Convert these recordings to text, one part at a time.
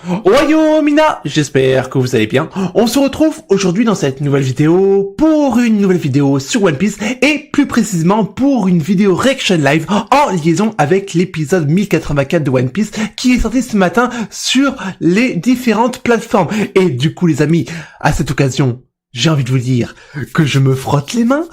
Oyo Mina, j'espère que vous allez bien. On se retrouve aujourd'hui dans cette nouvelle vidéo pour une nouvelle vidéo sur One Piece et plus précisément pour une vidéo reaction live en liaison avec l'épisode 1084 de One Piece qui est sorti ce matin sur les différentes plateformes. Et du coup les amis, à cette occasion, j'ai envie de vous dire que je me frotte les mains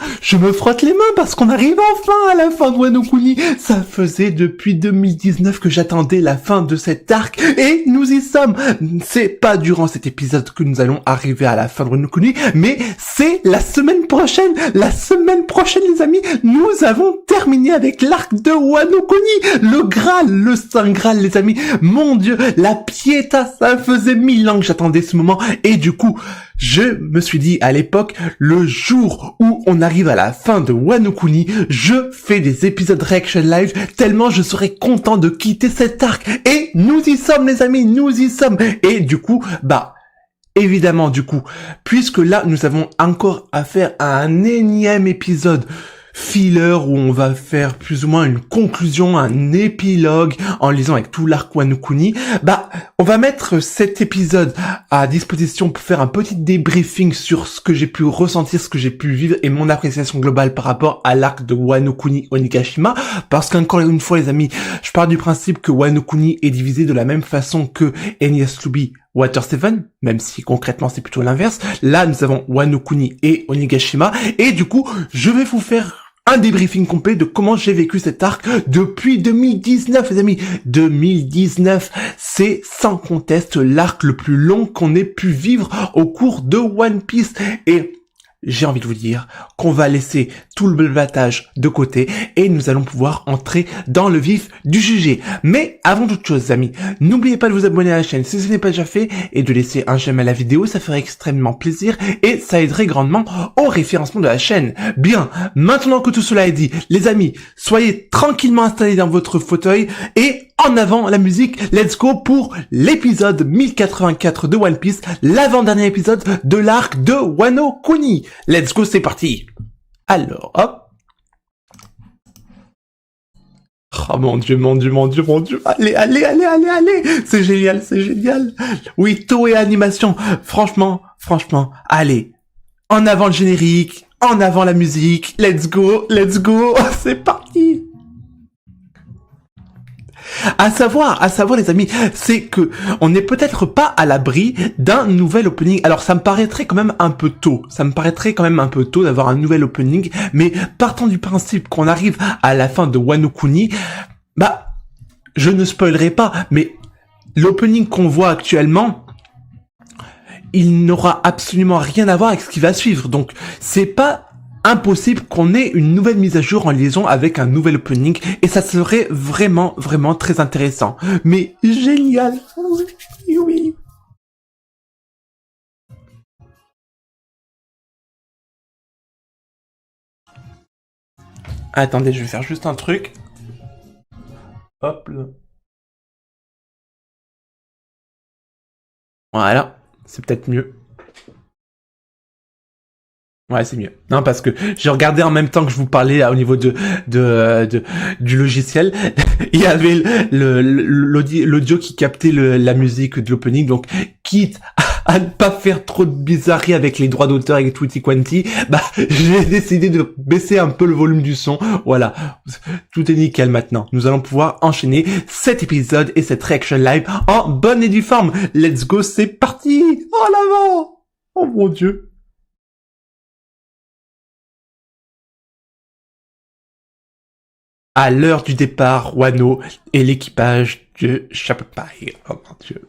parce qu'on arrive enfin à la fin de Wano Kuni. Ça faisait depuis 2019 que j'attendais la fin de cet arc et nous y sommes. C'est pas durant cet épisode que nous allons arriver à la fin de Wano Kuni, mais c'est la semaine prochaine. La semaine prochaine les amis, nous avons terminé avec l'arc de Wano Kuni. Le Graal, le Saint Graal les amis. Mon Dieu, la Pietà, ça faisait 1000 ans que j'attendais ce moment et du coup, je me suis dit à l'époque, le jour où on arrive à la fin de Wano Kuni, je fais des épisodes reaction live tellement je serais content de quitter cet arc. Et nous y sommes les amis, nous y sommes. Et du coup, évidemment du coup, puisque là nous avons encore affaire à un énième épisode filler où on va faire plus ou moins une conclusion, un épilogue en lisant avec tout l'arc Wano Kuni, on va mettre cet épisode à disposition pour faire un petit débriefing sur ce que j'ai pu ressentir, ce que j'ai pu vivre et mon appréciation globale par rapport à l'arc de Wano Kuni Onigashima, parce qu'encore une fois les amis, je pars du principe que Wano Kuni est divisé de la même façon que Enies Lobby Water 7, même si concrètement c'est plutôt l'inverse. Là nous avons Wano Kuni et Onigashima et du coup je vais vous faire un débriefing complet de comment j'ai vécu cet arc depuis 2019 les amis. 2019, c'est sans conteste l'arc le plus long qu'on ait pu vivre au cours de One Piece et j'ai envie de vous dire qu'on va laisser tout le blablatage de côté et nous allons pouvoir entrer dans le vif du sujet. Mais avant toute chose, amis, n'oubliez pas de vous abonner à la chaîne si ce n'est pas déjà fait et de laisser un j'aime à la vidéo, ça ferait extrêmement plaisir et ça aiderait grandement au référencement de la chaîne. Bien, maintenant que tout cela est dit, les amis, soyez tranquillement installés dans votre fauteuil et en avant la musique, let's go pour l'épisode 1084 de One Piece, l'avant-dernier épisode de l'arc de Wano Kuni. Let's go, c'est parti. Alors, hop. Oh mon dieu, mon dieu, mon dieu, mon dieu. Allez, allez, allez, allez, allez. C'est génial, c'est génial. Oui, Toei Animation. Franchement, allez. En avant le générique, en avant la musique. Let's go, c'est parti. À savoir les amis, c'est que on n'est peut-être pas à l'abri d'un nouvel opening. Alors ça me paraîtrait quand même un peu tôt. D'avoir un nouvel opening, mais partant du principe qu'on arrive à la fin de Wano Kuni, je ne spoilerai pas, mais l'opening qu'on voit actuellement, il n'aura absolument rien à voir avec ce qui va suivre. Donc c'est pas impossible qu'on ait une nouvelle mise à jour en liaison avec un nouvel opening et ça serait vraiment très intéressant. Mais génial. Oui. Attendez, je vais faire juste un truc. Hop là. Voilà, c'est peut-être mieux. Ouais, c'est mieux. Non, parce que j'ai regardé en même temps que je vous parlais au niveau du logiciel. Il y avait l'audio qui captait la musique de l'opening. Donc, quitte à ne pas faire trop de bizarreries avec les droits d'auteur et tutti quanti, j'ai décidé de baisser un peu le volume du son. Voilà. Tout est nickel maintenant. Nous allons pouvoir enchaîner cet épisode et cette reaction live en bonne et due forme. Let's go, c'est parti! En avant! Oh mon dieu! À l'heure du départ, Wano et l'équipage de Chappai. Oh mon dieu.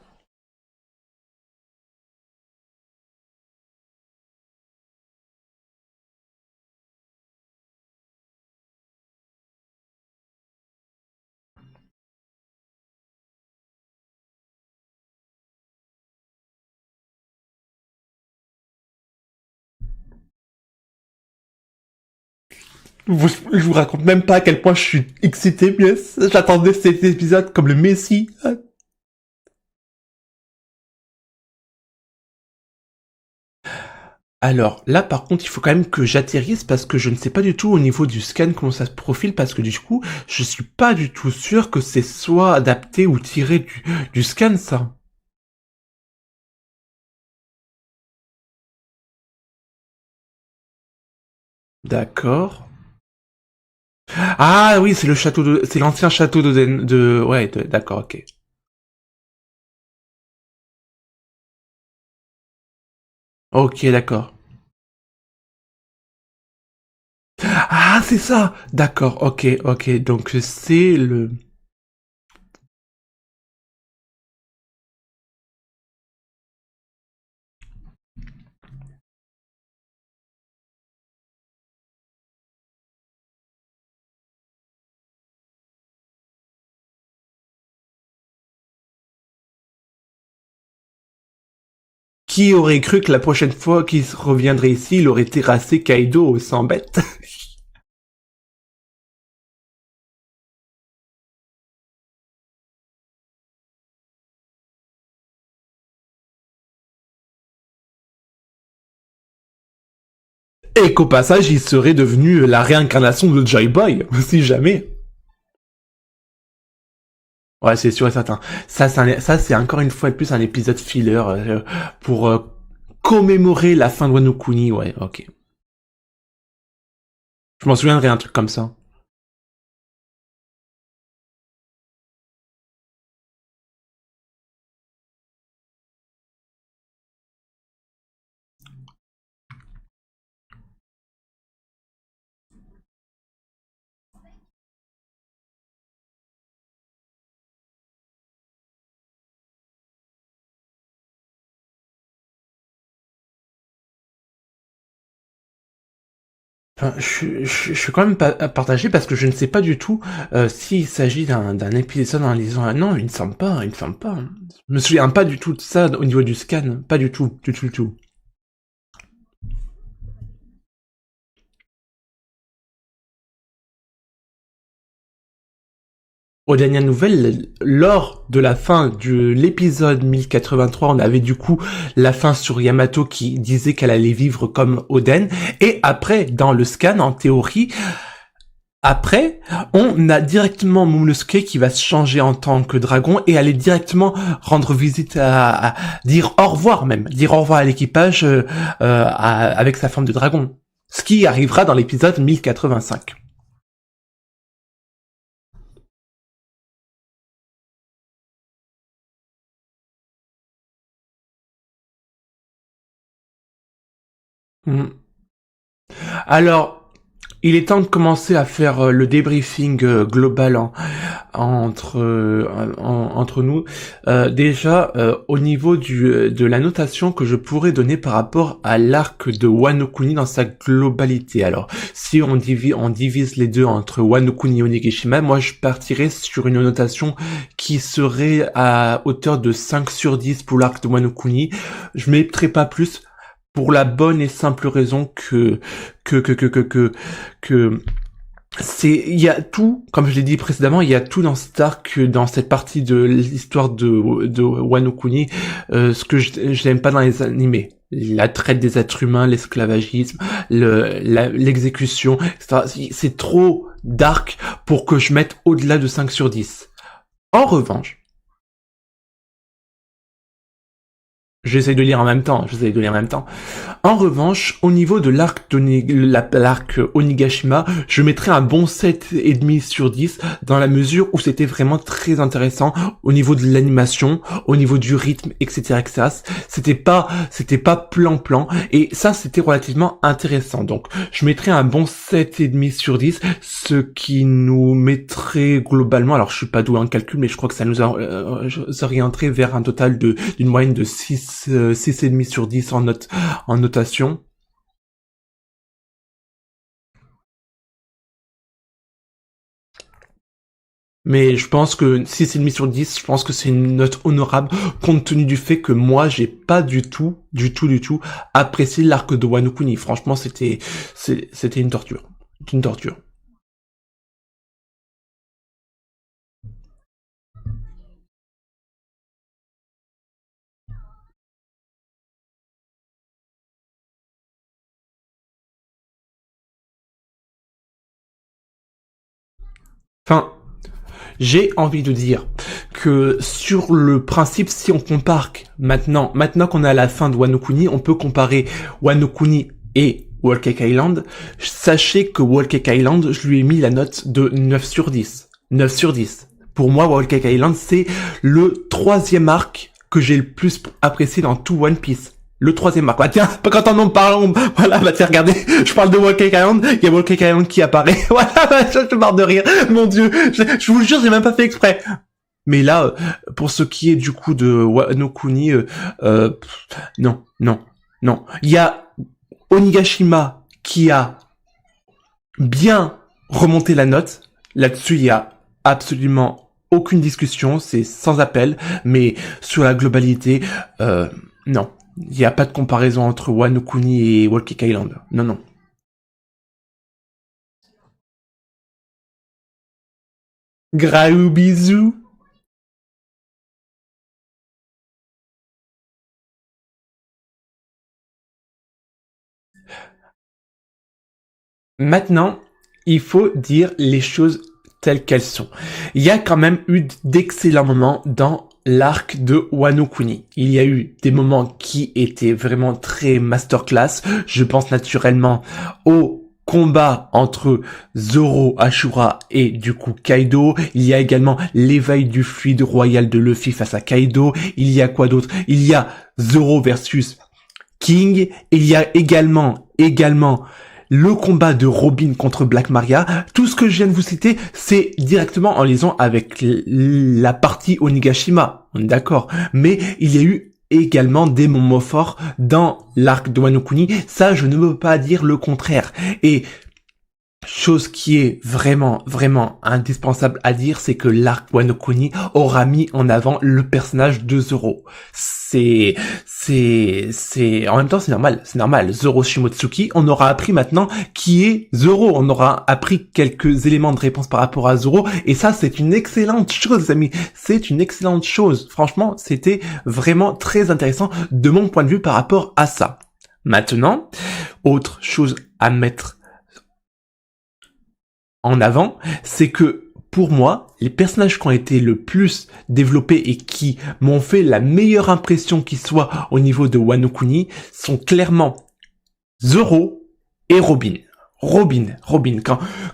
Je vous raconte même pas à quel point je suis excité, yes. J'attendais cet épisode comme le messie. Alors là par contre il faut quand même que j'atterrisse parce que je ne sais pas du tout au niveau du scan comment ça se profile parce que du coup je suis pas du tout sûr que c'est soit adapté ou tiré du scan ça. D'accord. Ah oui, c'est le château de, c'est l'ancien château ouais, d'accord, ok. Ok, d'accord. Ah, c'est ça! D'accord, ok, ok. Donc c'est le... Qui aurait cru que la prochaine fois qu'il reviendrait ici, il aurait terrassé Kaido sans bête? Et qu'au passage, il serait devenu la réincarnation de Joy Boy, si jamais. Ouais, c'est sûr et certain. Ça, c'est encore une fois de plus un épisode filler pour commémorer la fin de Wano Kuni. Ouais, ok. Je m'en souviendrai un truc comme ça. Enfin, je suis quand même pas partagé parce que je ne sais pas du tout s'il s'agit d'un épisode en lisant un non, il ne semble pas, il ne semble pas. Je me souviens pas du tout de ça au niveau du scan, pas du tout, du tout, du tout. Aux dernières nouvelles, lors de la fin de l'épisode 1083, on avait du coup la fin sur Yamato qui disait qu'elle allait vivre comme Oden. Et après, dans le scan, en théorie, après, on a directement Momonosuke qui va se changer en tant que dragon et aller directement rendre visite dire au revoir même, dire au revoir à l'équipage avec sa forme de dragon. Ce qui arrivera dans l'épisode 1085. Mm. Alors, il est temps de commencer à faire le débriefing global entre nous. Déjà, au niveau de la notation que je pourrais donner par rapport à l'arc de Wano Kuni dans sa globalité. Alors, si on divise les deux entre Wano Kuni et Onigashima, moi je partirais sur une notation qui serait à hauteur de 5 sur 10 pour l'arc de Wano Kuni. Je mettrai pas plus pour la bonne et simple raison que il y a tout, comme je l'ai dit précédemment, il y a tout dans cet arc, dans cette partie de l'histoire de Wano Kuni, ce que je n'aime pas dans les animés. La traite des êtres humains, l'esclavagisme, l'exécution, etc. C'est trop dark pour que je mette au-delà de 5 sur 10. En revanche, j'essaye de lire en même temps, En revanche, au niveau de l'arc Onigashima, je mettrais un bon 7,5 sur 10 dans la mesure où c'était vraiment très intéressant au niveau de l'animation, au niveau du rythme, etc., etc. C'était pas plan-plan et ça, c'était relativement intéressant. Donc, je mettrais un bon 7,5 sur 10, ce qui nous mettrait globalement, alors je suis pas doué en calcul, mais je crois que ça nous orienterait vers un total d'une moyenne de 6,5 sur 10 en notation. Mais je pense que 6,5 sur 10, je pense que c'est une note honorable compte tenu du fait que moi, j'ai pas du tout apprécié l'arc de Wano Kuni. Franchement, c'était une torture. Une torture. Enfin, j'ai envie de dire que sur le principe, si on compare maintenant qu'on est à la fin de Wano Kuni, on peut comparer Wano Kuni et Whole Cake Island, sachez que Whole Cake Island, je lui ai mis la note de 9 sur 10. 9 sur 10. Pour moi, Whole Cake Island, c'est le 3e arc que j'ai le plus apprécié dans tout One Piece. Le 3e arc. Bah tiens, quand on en parle, voilà, bah tiens, regardez, je parle de Whole Cake Island, il y a Whole Cake Island qui apparaît. Voilà, bah, je marre de rire. Mon Dieu, je vous le jure, j'ai même pas fait exprès. Mais là, pour ce qui est du coup de Wano Kuni, non. Il y a Onigashima qui a bien remonté la note. Là-dessus, il y a absolument aucune discussion, c'est sans appel. Mais sur la globalité, non. Il n'y a pas de comparaison entre Wano Kuni et Whole Cake Island. Non. Gros bisous. Maintenant, il faut dire les choses telles qu'elles sont. Il y a quand même eu d'excellents moments dans l'arc de Wano Kuni. Il y a eu des moments qui étaient vraiment très masterclass. Je pense naturellement au combat entre Zoro, Ashura et du coup Kaido. Il y a également l'éveil du fluide royal de Luffy face à Kaido. Il y a quoi d'autre? Il y a Zoro versus King. Il y a également le combat de Robin contre Black Maria. Tout ce que je viens de vous citer, c'est directement en liaison avec la partie Onigashima. On est d'accord. Mais il y a eu également des moments forts dans l'arc de Wano Kuni. Ça, je ne veux pas dire le contraire. Et chose qui est vraiment indispensable à dire, c'est que l'arc Wano Kuni aura mis en avant le personnage de Zoro. En même temps, c'est normal. Zoro Shimotsuki, on aura appris maintenant qui est Zoro. On aura appris quelques éléments de réponse par rapport à Zoro. Et ça, c'est une excellente chose, les amis. C'est une excellente chose. Franchement, c'était vraiment très intéressant de mon point de vue par rapport à ça. Maintenant, autre chose à mettre en avant, c'est que pour moi, les personnages qui ont été le plus développés et qui m'ont fait la meilleure impression qui soit au niveau de Wano Kuni sont clairement Zoro et Robin.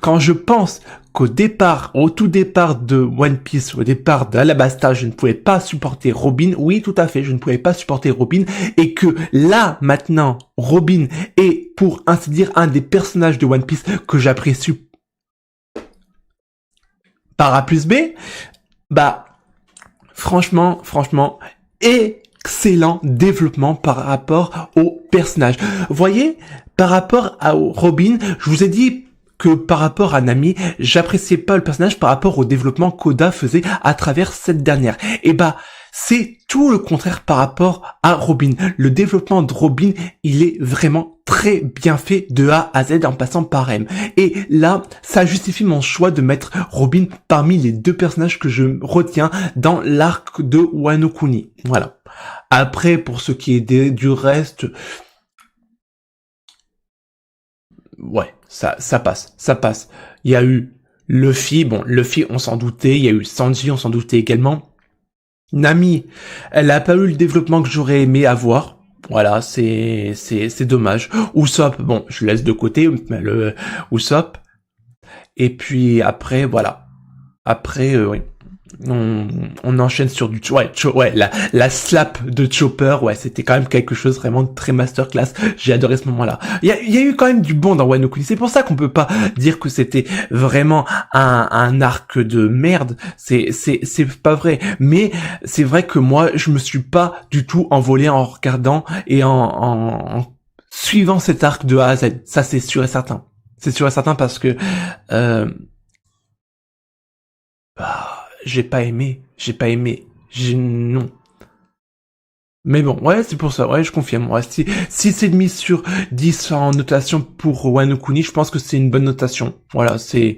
Quand je pense qu'au départ, au tout départ de One Piece, au départ d'Alabasta, je ne pouvais pas supporter Robin. Oui, tout à fait, je ne pouvais pas supporter Robin. Et que là, maintenant, Robin est, pour ainsi dire, un des personnages de One Piece que j'apprécie par A plus B, bah, franchement, excellent développement par rapport au personnage. Vous voyez, par rapport à Robin, je vous ai dit que par rapport à Nami, j'appréciais pas le personnage par rapport au développement qu'Oda faisait à travers cette dernière. Et bah, c'est tout le contraire par rapport à Robin. Le développement de Robin, il est vraiment très bien fait de A à Z en passant par M. Et là, ça justifie mon choix de mettre Robin parmi les deux personnages que je retiens dans l'arc de Wano Kuni. Voilà. Après, pour ce qui est du reste, ouais, ça passe. Il y a eu Luffy, on s'en doutait. Il y a eu Sanji, on s'en doutait également. Nami, elle a pas eu le développement que j'aurais aimé avoir. Voilà, c'est dommage. Usopp, bon, je laisse de côté le Usopp. Et puis après, voilà. Après, oui. On enchaîne sur du la slap de Chopper, ouais, c'était quand même quelque chose vraiment de très masterclass. J'ai adoré ce moment-là. Il y a eu quand même du bon dans Wano Kuni. C'est pour ça qu'on peut pas dire que c'était vraiment un arc de merde. C'est pas vrai. Mais c'est vrai que moi, je me suis pas du tout envolé en regardant et en suivant cet arc de A à Z. Ça, c'est sûr et certain. C'est sûr et certain parce que j'ai pas aimé, non. Mais bon, ouais, c'est pour ça, ouais, je confirme. Ouais, si c'est mis sur 10 en notation pour Wano Kuni, je pense que c'est une bonne notation. Voilà, c'est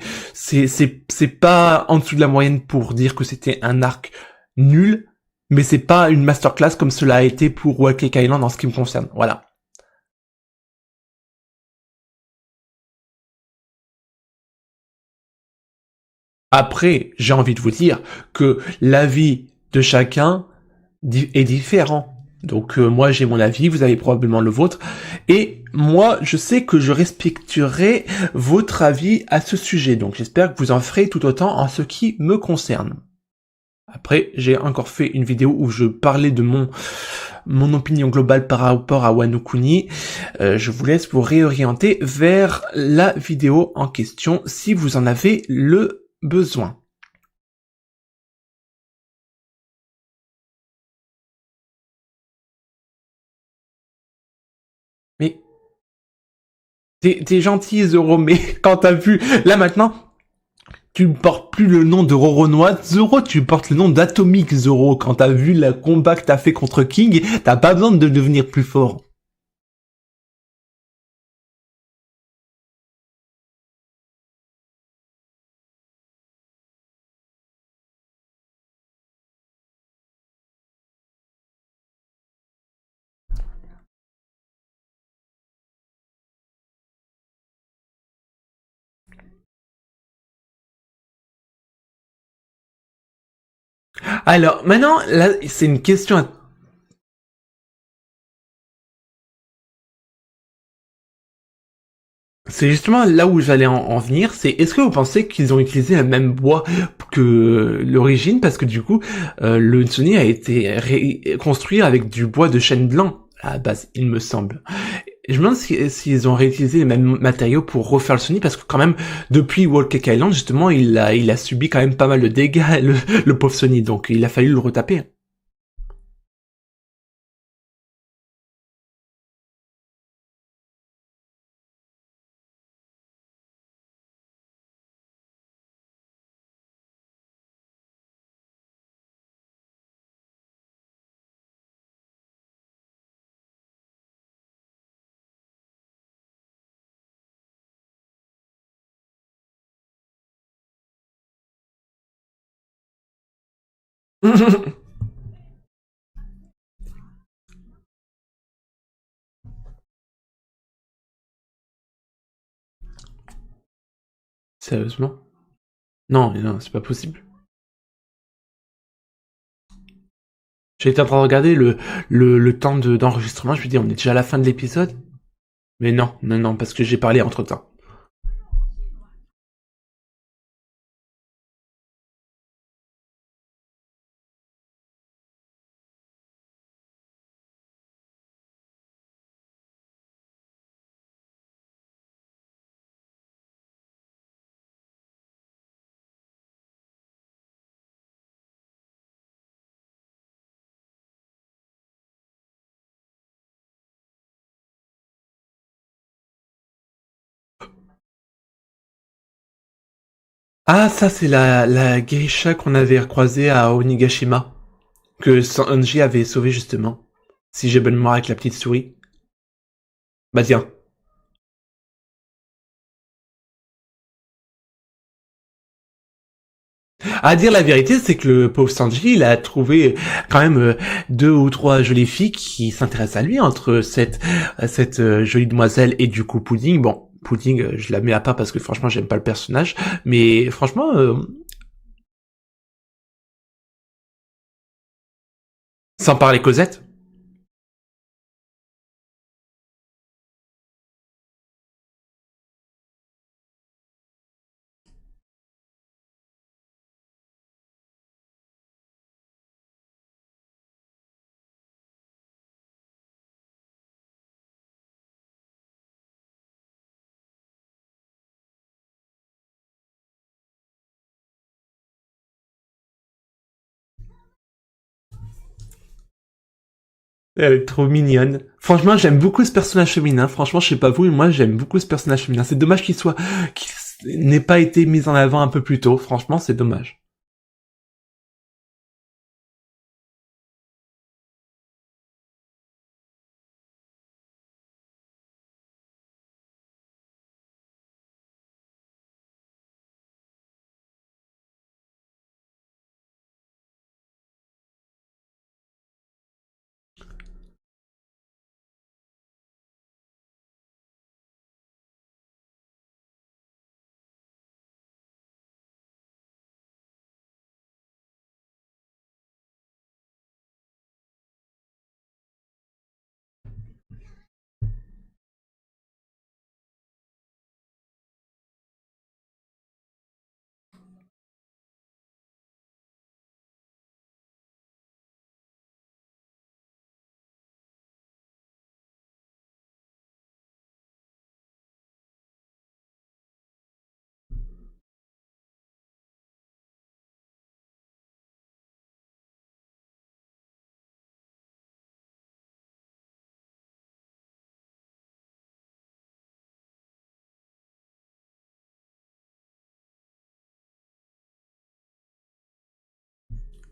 pas en dessous de la moyenne pour dire que c'était un arc nul, mais c'est pas une masterclass comme cela a été pour Whole Cake Island en ce qui me concerne. Voilà. Après, j'ai envie de vous dire que l'avis de chacun est différent. Donc moi j'ai mon avis, vous avez probablement le vôtre, et moi je sais que je respecterai votre avis à ce sujet, donc j'espère que vous en ferez tout autant en ce qui me concerne. Après, j'ai encore fait une vidéo où je parlais de mon opinion globale par rapport à Wano Kuni. Je vous laisse vous réorienter vers la vidéo en question si vous en avez le besoin. Mais t'es gentil Zoro, mais quand t'as vu, là maintenant, tu ne portes plus le nom de Roronoa Zoro, tu portes le nom d'Atomic Zoro. Quand t'as vu le combat que t'as fait contre King, t'as pas besoin de devenir plus fort. Alors, maintenant, là, c'est une question à... C'est justement là où j'allais en venir, c'est est-ce que vous pensez qu'ils ont utilisé le même bois que l'origine, parce que du coup, le Sony a été construit avec du bois de chêne blanc à la base, il me semble. Et je me demande s'ils ont réutilisé les mêmes matériaux pour refaire le Sony, parce que quand même, depuis Wall Cake Island, justement, il a subi quand même pas mal de dégâts, le pauvre Sony, donc il a fallu le retaper. Sérieusement? Non, mais non, c'est pas possible. J'étais en train de regarder le temps d'enregistrement, je me dis on est déjà à la fin de l'épisode. Mais non, non, non, parce que j'ai parlé entre temps. Ah, ça, c'est la geisha qu'on avait croisée à Onigashima, que Sanji avait sauvé justement. Si j'ai bonne mémoire avec la petite souris. Bah tiens. À dire la vérité, c'est que le pauvre Sanji, il a trouvé quand même deux ou trois jolies filles qui s'intéressent à lui, entre cette jolie demoiselle et du coup Pudding. Bon, Pudding, je la mets à part parce que franchement, j'aime pas le personnage. Mais franchement, sans parler Cosette. Elle est trop mignonne. Franchement, j'aime beaucoup ce personnage féminin. Franchement, je sais pas vous, mais moi, j'aime beaucoup ce personnage féminin. C'est dommage qu'il n'ait pas été mis en avant un peu plus tôt. Franchement, c'est dommage.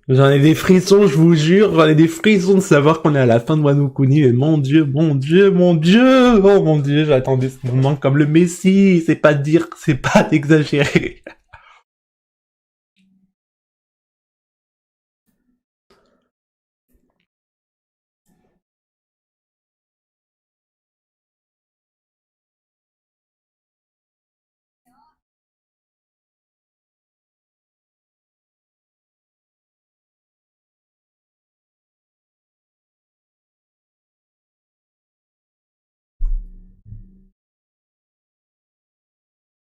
J'en ai des frissons, je vous jure, j'en ai des frissons de savoir qu'on est à la fin de Wano Kuni, mais mon dieu, mon dieu, mon dieu, oh mon dieu, j'attendais ce moment comme le Messie, c'est pas dire, c'est pas d'exagérer.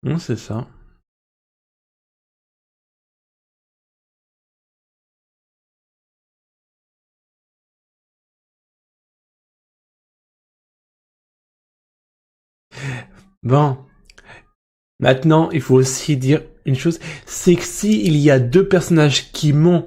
Non, c'est ça. Bon. Maintenant, il faut aussi dire une chose, c'est que s'il y a deux personnages qui m'ont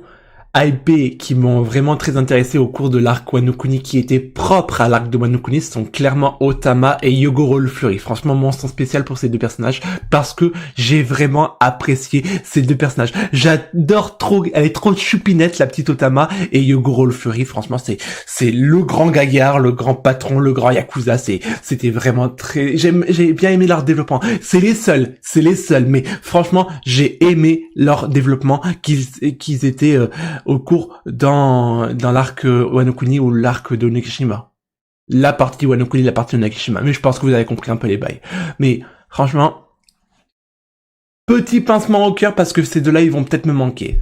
hypé, qui m'ont vraiment très intéressé au cours de l'arc Wano Kuni, qui étaient propres à l'arc de Wano Kuni, ce sont clairement Otama et Yogoro le Fleury. Franchement, mention spéciale pour ces deux personnages, parce que j'ai vraiment apprécié ces deux personnages. J'adore trop, elle est trop chupinette, la petite Otama, et Yogoro le Fleury, franchement, c'est le grand gaillard, le grand patron, le grand yakuza, c'était vraiment très, j'ai bien aimé leur développement. C'est les seuls, mais franchement, j'ai aimé leur développement, qu'ils étaient, au cours dans l'arc Wano Kuni ou l'arc de Onigashima. La partie Wano Kuni, la partie Onigashima. Mais je pense que vous avez compris un peu les bails. Mais franchement, petit pincement au cœur parce que ces deux-là, ils vont peut-être me manquer.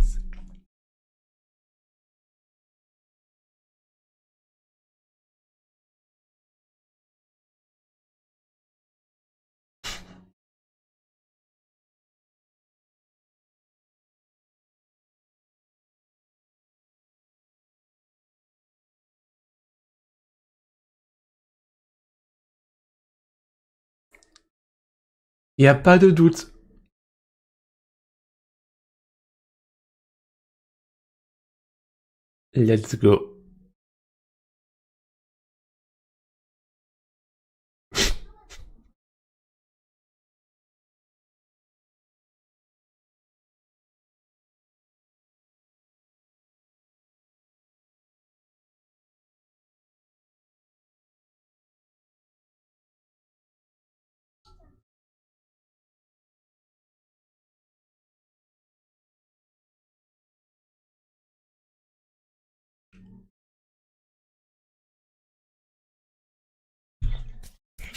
Il n'y a pas de doute. Let's go.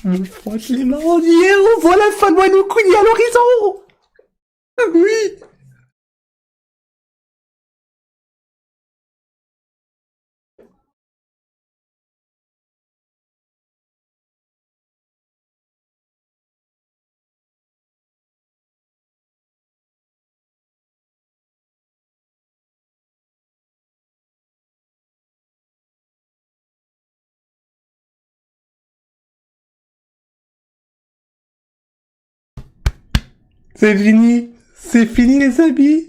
Je me frotte les mains en hier, on voit la fin de Wano Kuni à l'horizon. Oui. C'est fini. C'est fini les amis.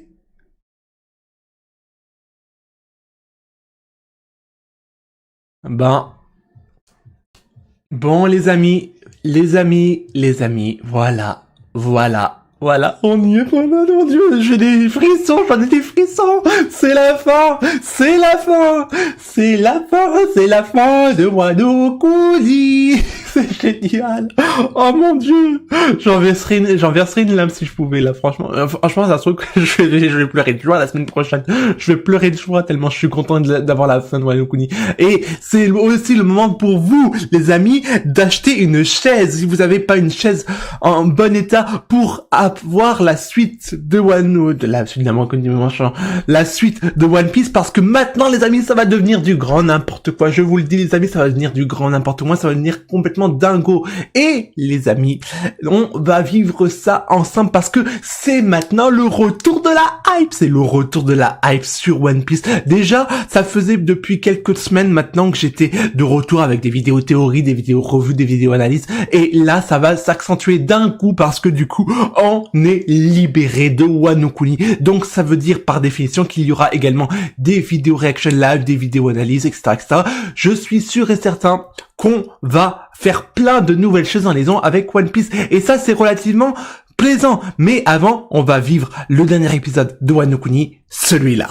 Ben, bon les amis, voilà, on y est, voilà, mon dieu, j'ai des frissons, j'en ai des frissons, c'est la fin, c'est la fin, c'est la fin, c'est la fin de Wano Kuni, c'est génial, oh mon dieu, j'en verserais une lame si je pouvais, là, franchement, franchement, ça se trouve que je vais pleurer de joie la semaine prochaine, je vais pleurer de joie tellement je suis content d'avoir la fin de Wano Kuni, et c'est aussi le moment pour vous, les amis, d'acheter une chaise, si vous avez pas une chaise en bon état pour avoir la suite de la suite de One Piece, parce que maintenant les amis ça va devenir du grand n'importe quoi, je vous le dis les amis, ça va devenir du grand n'importe quoi, ça va devenir complètement dingo, et les amis on va vivre ça ensemble parce que c'est maintenant le retour de la hype, c'est le retour de la hype sur One Piece. Déjà ça faisait depuis quelques semaines maintenant que j'étais de retour avec des vidéos théories, des vidéos revues, des vidéos analyses, et là ça va s'accentuer d'un coup parce que du coup on est libéré de Wano Kuni, donc ça veut dire par définition qu'il y aura également des vidéos reaction live, des vidéos analyses, etc. Je suis sûr et certain qu'on va faire plein de nouvelles choses dans les ans avec One Piece, et ça c'est relativement plaisant, mais avant on va vivre le dernier épisode de Wano Kuni, celui-là.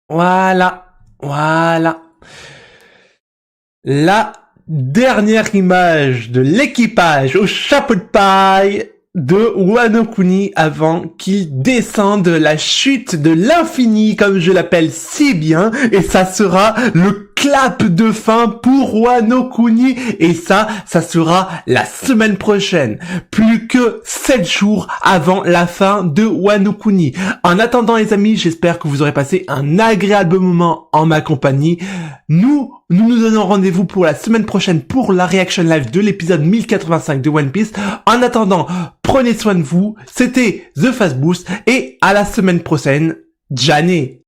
Voilà. La dernière image de l'équipage au chapeau de paille de Wano Kuni avant qu'il descende la chute de l'infini, comme je l'appelle si bien, et ça sera le clap de fin pour Wano Kuni, et ça sera la semaine prochaine. Plus que 7 jours avant la fin de Wano Kuni. En attendant les amis, j'espère que vous aurez passé un agréable moment en ma compagnie. Nous donnons rendez-vous pour la semaine prochaine pour la reaction live de l'épisode 1085 de One Piece. En attendant, prenez soin de vous. C'était The Fast Boost et à la semaine prochaine. Jané.